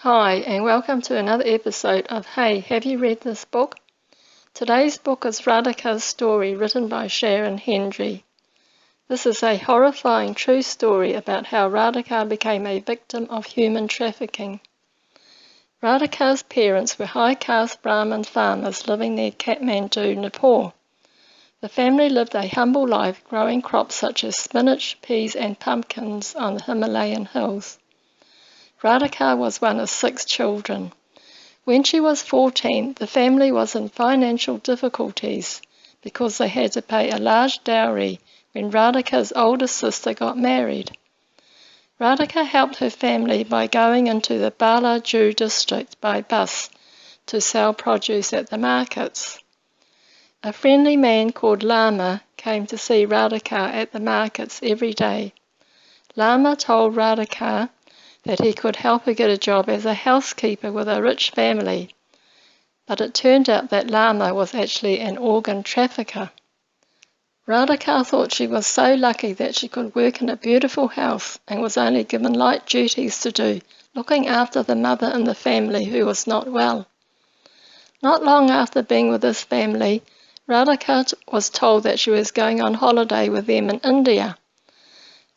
Hi, and welcome to another episode of Hey, have you read this book? Today's book is Radhika's story, written by Sharon Hendry. This is a horrifying true story about how Radhika became a victim of human trafficking. Radhika's parents were high-caste Brahmin farmers living near Kathmandu, Nepal. The family lived a humble life, growing crops such as spinach, peas and pumpkins on the Himalayan hills. Radhika was one of 6 children. When she was 14, the family was in financial difficulties because they had to pay a large dowry when Radhika's older sister got married. Radhika helped her family by going into the Balaju district by bus to sell produce at the markets. A friendly man called Lama came to see Radhika at the markets every day. Lama told Radhika that he could help her get a job as a housekeeper with a rich family, but it turned out that Lama was actually an organ trafficker. Radhika thought she was so lucky that she could work in a beautiful house and was only given light duties to do, looking after the mother in the family who was not well. Not long after being with this family, Radhika was told that she was going on holiday with them in India.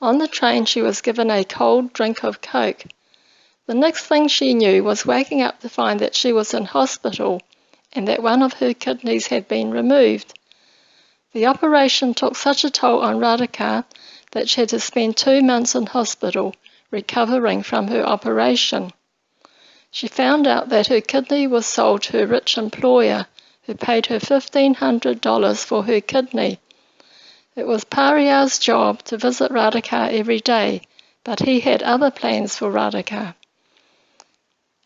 On the train, she was given a cold drink of Coke. The next thing she knew was waking up to find that she was in hospital and that one of her kidneys had been removed. The operation took such a toll on Radhika that she had to spend 2 months in hospital recovering from her operation. She found out that her kidney was sold to a rich employer who paid her $1,500 for her kidney. It was Pariah's job to visit Radhika every day, but he had other plans for Radhika.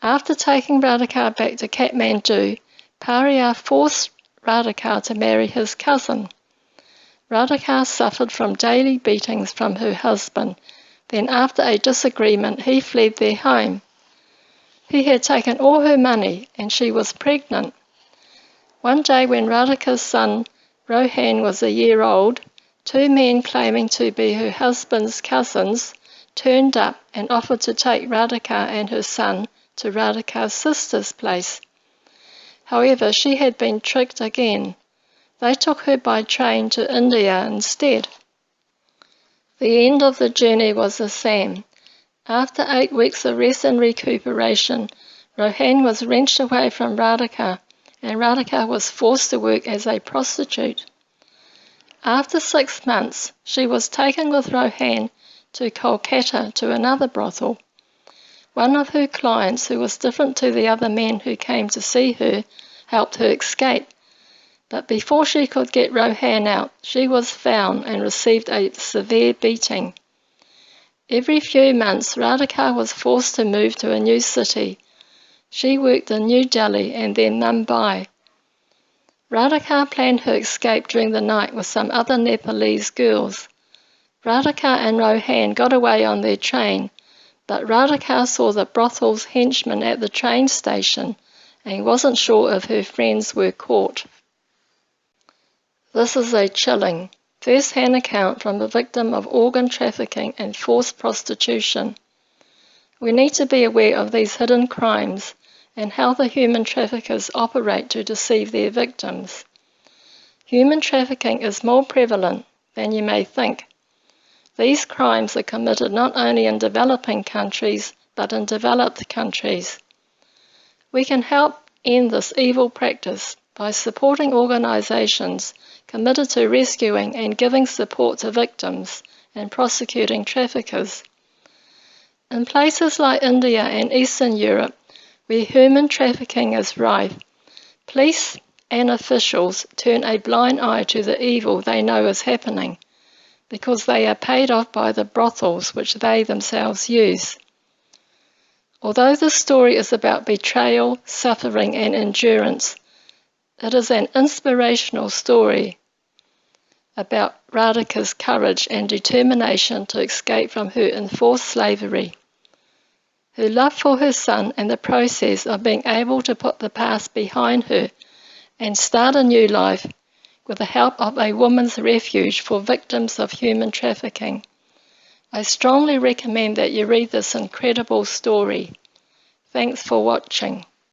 After taking Radhika back to Kathmandu, Pariah forced Radhika to marry his cousin. Radhika suffered from daily beatings from her husband. Then after a disagreement, he fled their home. He had taken all her money and she was pregnant. One day when Radhika's son Rohan was a year old, 2 men claiming to be her husband's cousins turned up and offered to take Radhika and her son to Radhika's sister's place. However, she had been tricked again. They took her by train to India instead. The end of the journey was the same. After 8 weeks of rest and recuperation, Rohan was wrenched away from Radhika, and Radhika was forced to work as a prostitute. After 6 months, she was taken with Rohan to Kolkata to another brothel. One of her clients, who was different to the other men who came to see her, helped her escape. But before she could get Rohan out, she was found and received a severe beating. Every few months, Radhika was forced to move to a new city. She worked in New Delhi and then Mumbai. Radhika planned her escape during the night with some other Nepalese girls. Radhika and Rohan got away on their train, but Radhika saw the brothel's henchmen at the train station and wasn't sure if her friends were caught. This is a chilling, first-hand account from a victim of organ trafficking and forced prostitution. We need to be aware of these hidden crimes and how the human traffickers operate to deceive their victims. Human trafficking is more prevalent than you may think. These crimes are committed not only in developing countries, but in developed countries. We can help end this evil practice by supporting organisations committed to rescuing and giving support to victims and prosecuting traffickers. In places like India and Eastern Europe, where human trafficking is rife, police and officials turn a blind eye to the evil they know is happening because they are paid off by the brothels which they themselves use. Although this story is about betrayal, suffering and endurance, it is an inspirational story about Radhika's courage and determination to escape from her enforced slavery. Her love for her son and the process of being able to put the past behind her and start a new life with the help of a woman's refuge for victims of human trafficking. I strongly recommend that you read this incredible story. Thanks for watching.